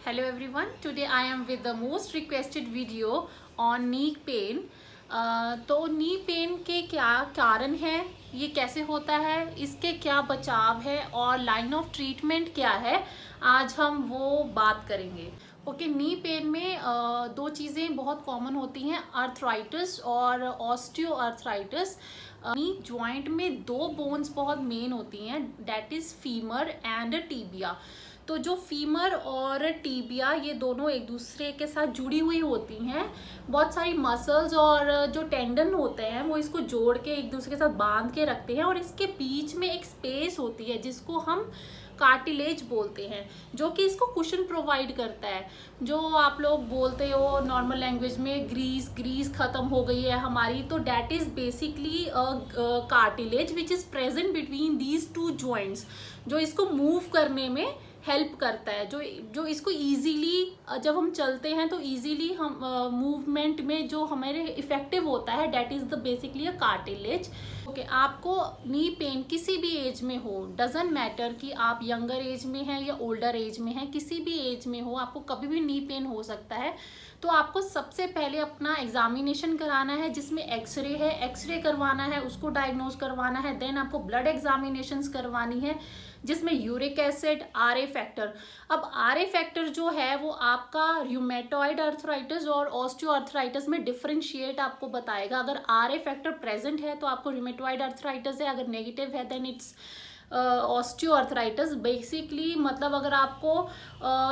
Hello everyone, today I am with the most requested video on knee pain. तो knee pain के क्या कारण है, ये कैसे होता है, इसके क्या बचाव है और लाइन ऑफ ट्रीटमेंट क्या है, आज हम वो बात करेंगे। ओके, नी पेन में दो चीज़ें बहुत कॉमन होती हैं, अर्थराइटिस और ऑस्टियो अर्थराइटिस। नी जॉइंट में दो बोन्स बहुत मेन होती हैं, that is femur and tibia. तो जो फीमर और टीबिया ये दोनों एक दूसरे के साथ जुड़ी हुई होती हैं। बहुत सारी मसल्स और जो टेंडन होते हैं वो इसको जोड़ के एक दूसरे के साथ बांध के रखते हैं और इसके बीच में एक स्पेस होती है जिसको हम कार्टिलेज बोलते हैं, जो कि इसको कुशन प्रोवाइड करता है। जो आप लोग बोलते हो नॉर्मल लैंग्वेज में ग्रीस खत्म हो गई है हमारी, तो that is basically cartilage which is present between these two joints, जो इसको मूव करने में हेल्प करता है, जो इसको इजीली जब हम चलते हैं तो इजीली हम मूवमेंट में जो हमारे इफेक्टिव होता है, that is the basically a cartilage. Okay, आपको नी पेन किसी भी एज में हो, डजेंट मैटर कि आप यंगर एज में हैं या ओल्डर एज में हैं, किसी भी एज में हो आपको कभी भी नी पेन हो सकता है। तो आपको सबसे पहले अपना एग्जामिनेशन कराना है, जिसमें एक्सरे है, एक्सरे करवाना है, उसको डायग्नोज करवाना है। देन आपको ब्लड एग्जामिनेशंस करवानी है, जिसमें यूरिक एसिड, आरए फैक्टर। अब आरए फैक्टर जो है वो आपका रूमेटॉइड अर्थराइटिस और ऑस्टियो अर्थराइटिस में डिफरेंशिएट आपको बताएगा। अगर आरए फैक्टर प्रेजेंट है तो आपको रूमेटॉइड अर्थराइटिस है, अगर नेगेटिव है then it's osteoarthritis. Basically मतलब अगर आपको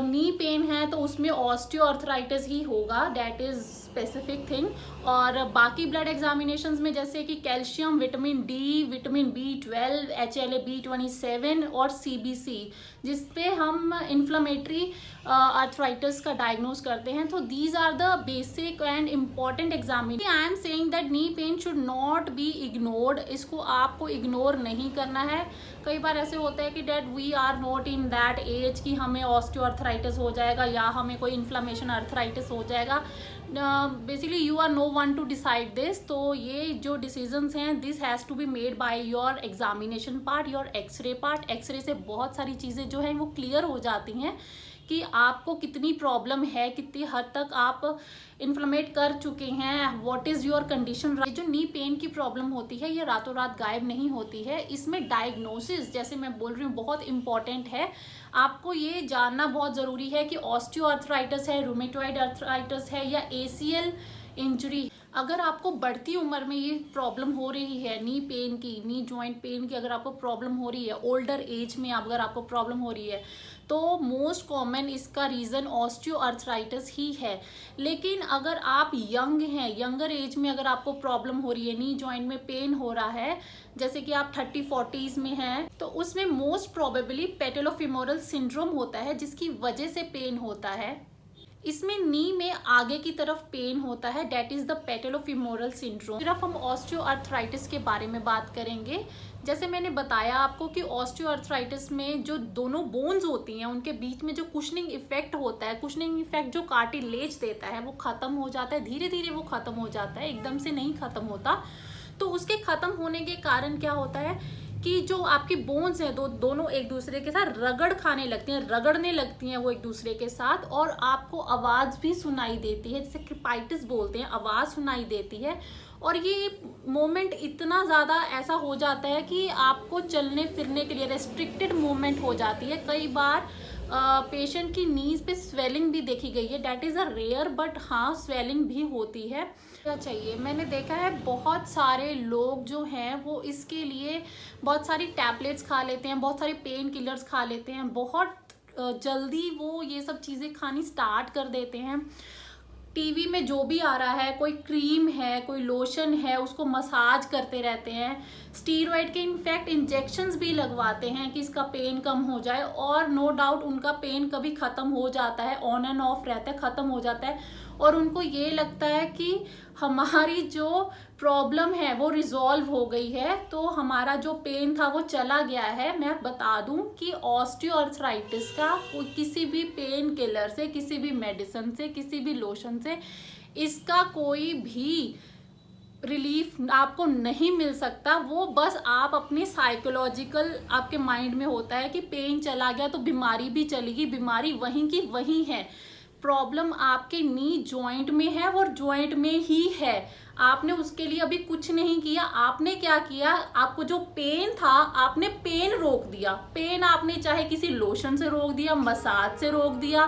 नी पेन है तो उसमें ऑस्टियो अर्थराइटिस ही होगा, डेट इज स्पेसिफिक थिंग। और बाकी ब्लड एग्जामिनेशंस में जैसे कि calcium, vitamin D, vitamin B12, HLA B27 और CBC, जिसपे हम इन्फ्लेमेटरी अर्थराइटिस का डायग्नोज करते हैं। तो these are the basic and important examination. I am saying that knee pain should not be ignored, इसको आपको इग्नोर नहीं करना है। कई बार ऐसे होता है कि that we are not in that age कि हमें ऑस्टियो अर्थराइटिस हो जाएगा या हमें कोई इन्फ्लेमेशन अर्थराइटिस हो जाएगा। Basically you are no one to decide this. तो ये जो डिसीजंस हैं this has to be made by your examination part, your x-ray part. X-ray से बहुत सारी चीज़ें जो हैं वो क्लियर हो जाती हैं कि आपको कितनी प्रॉब्लम है, कितनी हद तक आप इन्फ्लेमेट कर चुके हैं, व्हाट इज़ योर कंडीशन। जो नी पेन की प्रॉब्लम होती है ये रातों रात गायब नहीं होती है। इसमें डायग्नोसिस, जैसे मैं बोल रही हूँ, बहुत इंपॉर्टेंट है। आपको ये जानना बहुत ज़रूरी है कि ऑस्टियो अर्थराइटिस है, रूमेटॉइड अर्थराइटिस है या ACL इंजरी। अगर आपको बढ़ती उम्र में ये प्रॉब्लम हो रही है, नी पेन की, नी जॉइंट पेन की अगर आपको प्रॉब्लम हो रही है, ओल्डर एज में अगर आपको प्रॉब्लम हो रही है, तो मोस्ट कॉमन इसका रीज़न ऑस्टियो अर्थराइटिस ही है। लेकिन अगर आप यंग हैं, यंगर एज में अगर आपको प्रॉब्लम हो रही है, नी जॉइंट में पेन हो रहा है, जैसे कि आप 30-40s में हैं, तो उसमें मोस्ट प्रोबेबली पेटेलोफिमोरल सिंड्रोम होता है, जिसकी वजह से पेन होता है। इसमें नी में आगे की तरफ पेन होता है, डेट इज द पेटेलोफिमोरल सिंड्रोम। सिर्फ हम ऑस्टियो अर्थराइटिस के बारे में बात करेंगे। जैसे मैंने बताया आपको कि ऑस्टियो अर्थराइटिस में जो दोनों बोन्स होती हैं उनके बीच में जो कुशनिंग इफेक्ट होता है, कुशनिंग इफेक्ट जो कार्टिलेज देता है वो खत्म हो जाता है, धीरे धीरे वो खत्म हो जाता है, एकदम से नहीं खत्म होता। तो उसके खत्म होने के कारण क्या होता है कि जो आपकी बोन्स हैं दोनों एक दूसरे के साथ रगड़ खाने लगती हैं, रगड़ने लगती हैं वो एक दूसरे के साथ, और आपको आवाज़ भी सुनाई देती है, जिसे क्रिपाइटिस बोलते हैं, आवाज़ सुनाई देती है। और ये मोमेंट इतना ज़्यादा ऐसा हो जाता है कि आपको चलने फिरने के लिए रेस्ट्रिक्टेड मूवमेंट हो जाती है। कई बार पेशेंट की नीज पे स्वेलिंग भी देखी गई है, that is a rare, but हाँ स्वेलिंग भी होती है। क्या चाहिए, मैंने देखा है बहुत सारे लोग जो हैं वो इसके लिए बहुत सारी टैबलेट्स खा लेते हैं, बहुत सारे पेन किलर्स खा लेते हैं, बहुत जल्दी वो ये सब चीज़ें खानी स्टार्ट कर देते हैं। टीवी में जो भी आ रहा है, कोई क्रीम है, कोई लोशन है, उसको मसाज करते रहते हैं। स्टीरॉयड के इनफैक्ट इंजेक्शंस भी लगवाते हैं कि इसका पेन कम हो जाए, और नो डाउट उनका पेन कभी ख़त्म हो जाता है, ऑन एंड ऑफ रहता है, ख़त्म हो जाता है, और उनको ये लगता है कि हमारी जो प्रॉब्लम है वो रिजॉल्व हो गई है, तो हमारा जो पेन था वो चला गया है। मैं बता दूं कि ऑस्टियो अर्थराइटिस का किसी भी पेन किलर से, किसी भी मेडिसिन से, किसी भी लोशन से इसका कोई भी रिलीफ आपको नहीं मिल सकता, वो बस आप अपनी साइकोलॉजिकल आपके माइंड में होता है कि पेन चला गया तो बीमारी भी चलेगी, बीमारी वहीं की वहीं है। प्रॉब्लम आपके नी जॉइंट में है और जॉइंट में ही है, आपने उसके लिए अभी कुछ नहीं किया। आपने क्या किया, आपको जो पेन था आपने पेन रोक दिया। पेन आपने चाहे किसी लोशन से रोक दिया, मसाज से रोक दिया,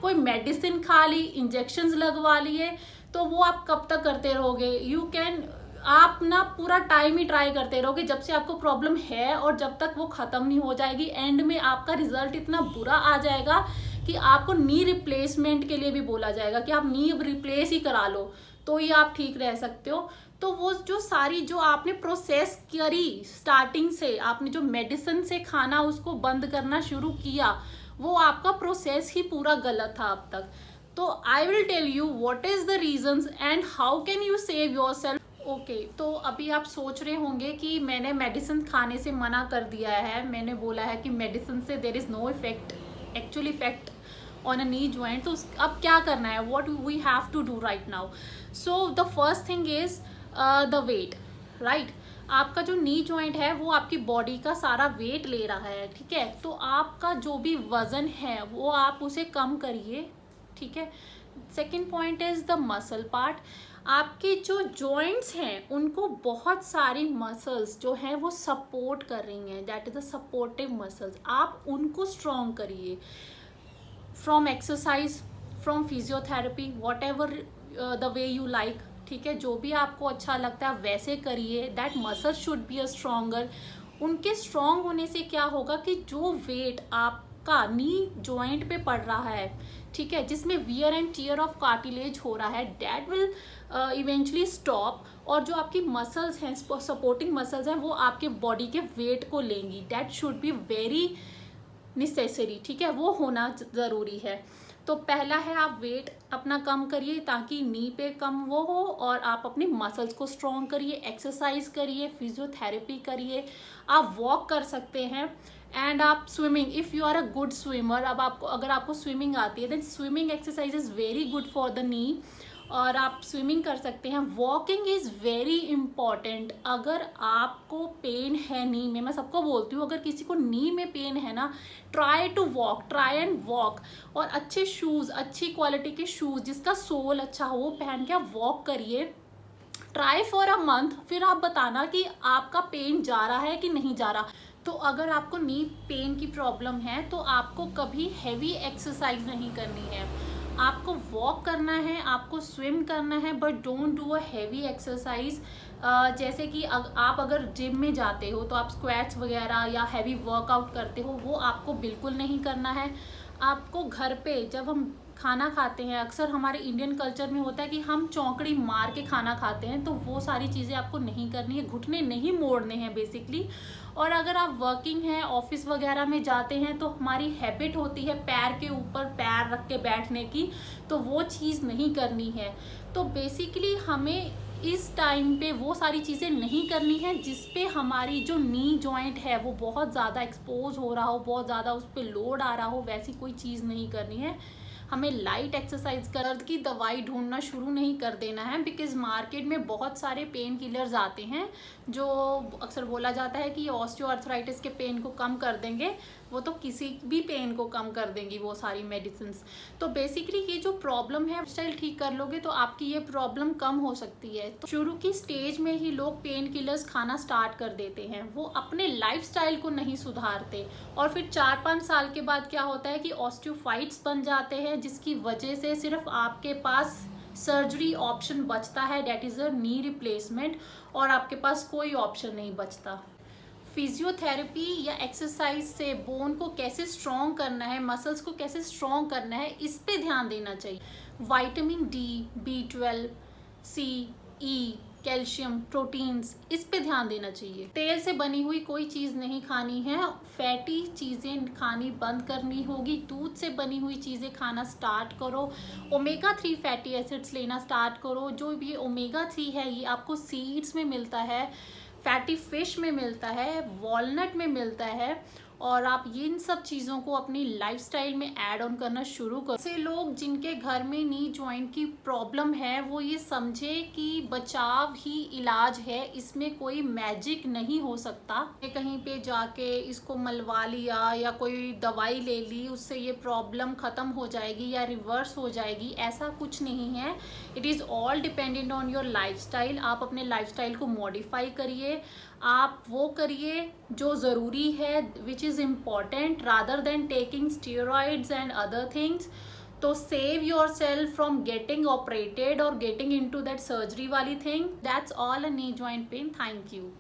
कोई मेडिसिन खा ली, इंजेक्शंस लगवा लिए, तो वो आप कब तक करते रहोगे? यू कैन, आप ना पूरा टाइम ही ट्राई करते रहोगे जब से आपको प्रॉब्लम है, और जब तक वो खत्म नहीं हो जाएगी। एंड में आपका रिजल्ट इतना बुरा आ जाएगा कि आपको नी रिप्लेसमेंट के लिए भी बोला जाएगा कि आप नी रिप्लेस ही करा लो तो ही आप ठीक रह सकते हो। तो वो जो सारी जो आपने प्रोसेस करी स्टार्टिंग से, आपने जो मेडिसिन से खाना उसको बंद करना शुरू किया, वो आपका प्रोसेस ही पूरा गलत था अब तक। तो I will tell you what is the reasons and how can you save yourself. Okay, तो अभी आप सोच रहे होंगे कि मैंने मेडिसिन खाने से मना कर दिया है, मैंने बोला है कि मेडिसिन से there is no effect, actual effect on a knee joint. तो अब क्या करना है, what we have to do right now. So the first thing is the weight, right. आपका जो नी जॉइंट है वो आपकी बॉडी का सारा वेट ले रहा है, ठीक है। तो आपका जो भी वजन है वो आप उसे कम करिए, ठीक है। Second point is the muscle part. आपके जो जॉइंट्स हैं उनको बहुत सारी मसल्स जो हैं वो सपोर्ट कर रही हैं, that is the supportive muscles. आप उनको स्ट्रॉन्ग करिए from exercise, from physiotherapy, what ever the way you like, ठीक है। जो भी आपको अच्छा लगता है वैसे करिए। That muscle should be a stronger. उनके स्ट्रॉन्ग होने से क्या होगा कि जो वेट आपका नी जॉइंट पे पड़ रहा है, ठीक है, जिसमें wear and tear of cartilage हो रहा है, दैट विल इवेंचुअली स्टॉप। और जो आपकी मसल्स हैं, सपोर्टिंग मसल्स हैं, वो आपके बॉडी के वेट को लेंगी। That should be very necessary, ठीक है, वो होना ज़रूरी है। तो पहला है आप वेट अपना कम करिए ताकि नी पे कम वो हो, और आप अपनी मसल्स को स्ट्रॉन्ग करिए, एक्सरसाइज करिए, फिजियोथेरेपी करिए, आप वॉक कर सकते हैं। एंड आप swimming, if you are a good swimmer, अब आपको अगर आपको स्विमिंग आती है then swimming exercise is very good for the knee, और आप स्विमिंग कर सकते हैं। Walking is very important. अगर आपको पेन है नी में, मैं सबको बोलती हूँ अगर किसी को नी में पेन है ना, try to walk, try and walk. और अच्छे शूज़, अच्छी क्वालिटी के शूज़ जिसका सोल अच्छा हो वो पहन के आप वॉक करिए। ट्राई फॉर अ मंथ, फिर आप बताना कि आपका पेन जा रहा है कि नहीं जा रहा। तो अगर आपको नी पेन की प्रॉब्लम है तो आपको कभी हैवी एक्सरसाइज नहीं करनी है, आपको वॉक करना है, आपको स्विम करना है, but don't do a heavy exercise. जैसे कि आप अगर जिम में जाते हो तो आप स्क्वैट्स वगैरह या हैवी वर्कआउट करते हो, वो आपको बिल्कुल नहीं करना है। आपको घर पे जब हम खाना खाते हैं, अक्सर हमारे इंडियन कल्चर में होता है कि हम चौंकड़ी मार के खाना खाते हैं, तो वो सारी चीज़ें आपको नहीं करनी है, घुटने नहीं मोड़ने हैं बेसिकली। और अगर आप वर्किंग हैं, ऑफिस वगैरह में जाते हैं, तो हमारी हैबिट होती है पैर के ऊपर पैर रख के बैठने की, तो वो चीज़ नहीं करनी है। तो बेसिकली हमें इस टाइम पे वो सारी चीज़ें नहीं करनी है जिस पे हमारी जो नी जॉइंट है वो बहुत ज़्यादा एक्सपोज हो रहा हो, बहुत ज़्यादा उस पर लोड आ रहा हो, वैसी कोई चीज़ नहीं करनी है। हमें लाइट एक्सरसाइज कर, दर्द की दवाई ढूंढना शुरू नहीं कर देना है, बिकॉज मार्केट में बहुत सारे पेन किलर्स आते हैं जो अक्सर बोला जाता है कि ऑस्टियोआर्थराइटिस के पेन को कम कर देंगे, वो तो किसी भी पेन को कम कर देंगी वो सारी मेडिसिन। तो बेसिकली ये जो प्रॉब्लम है, स्टाइल ठीक कर लोगे तो आपकी ये प्रॉब्लम कम हो सकती है। तो शुरू की स्टेज में ही लोग पेन किलर्स खाना स्टार्ट कर देते हैं, वो अपने लाइफस्टाइल को नहीं सुधारते, और फिर 4-5 साल के बाद क्या होता है कि ऑस्टियोफाइट्स बन जाते हैं, जिसकी वजह से सिर्फ आपके पास सर्जरी ऑप्शन बचता है, that is a knee replacement, और आपके पास कोई ऑप्शन नहीं बचता। फिजियोथेरेपी या एक्सरसाइज से बोन को कैसे स्ट्रॉन्ग करना है, मसल्स को कैसे स्ट्रॉन्ग करना है, इस पे ध्यान देना चाहिए। Vitamin D, B12, C, E, calcium, proteins, इस पे ध्यान देना चाहिए। तेल से बनी हुई कोई चीज़ नहीं खानी है, फैटी चीज़ें खानी बंद करनी होगी। दूध से बनी हुई चीज़ें खाना स्टार्ट करो, ओमेगा 3 फैटी एसिड्स लेना स्टार्ट करो। जो भी ओमेगा 3 है ये आपको सीड्स में मिलता है, फैटी फिश में मिलता है, वॉलनट में मिलता है, और आप इन सब चीज़ों को अपनी लाइफस्टाइल में ऐड ऑन करना शुरू करो। ऐसे लोग जिनके घर में नी जॉइंट की प्रॉब्लम है वो ये समझे कि बचाव ही इलाज है, इसमें कोई मैजिक नहीं हो सकता। कहीं पे जाके इसको मलवा लिया या कोई दवाई ले ली उससे ये प्रॉब्लम ख़त्म हो जाएगी या रिवर्स हो जाएगी, ऐसा कुछ नहीं है। It is all dependent on your lifestyle. आप अपने लाइफस्टाइल को मॉडिफाई करिए, आप वो करिए जो ज़रूरी है, which is important, rather than taking steroids and other things. तो save yourself from getting operated और getting into that surgery वाली thing. That's all a knee joint pain. Thank you.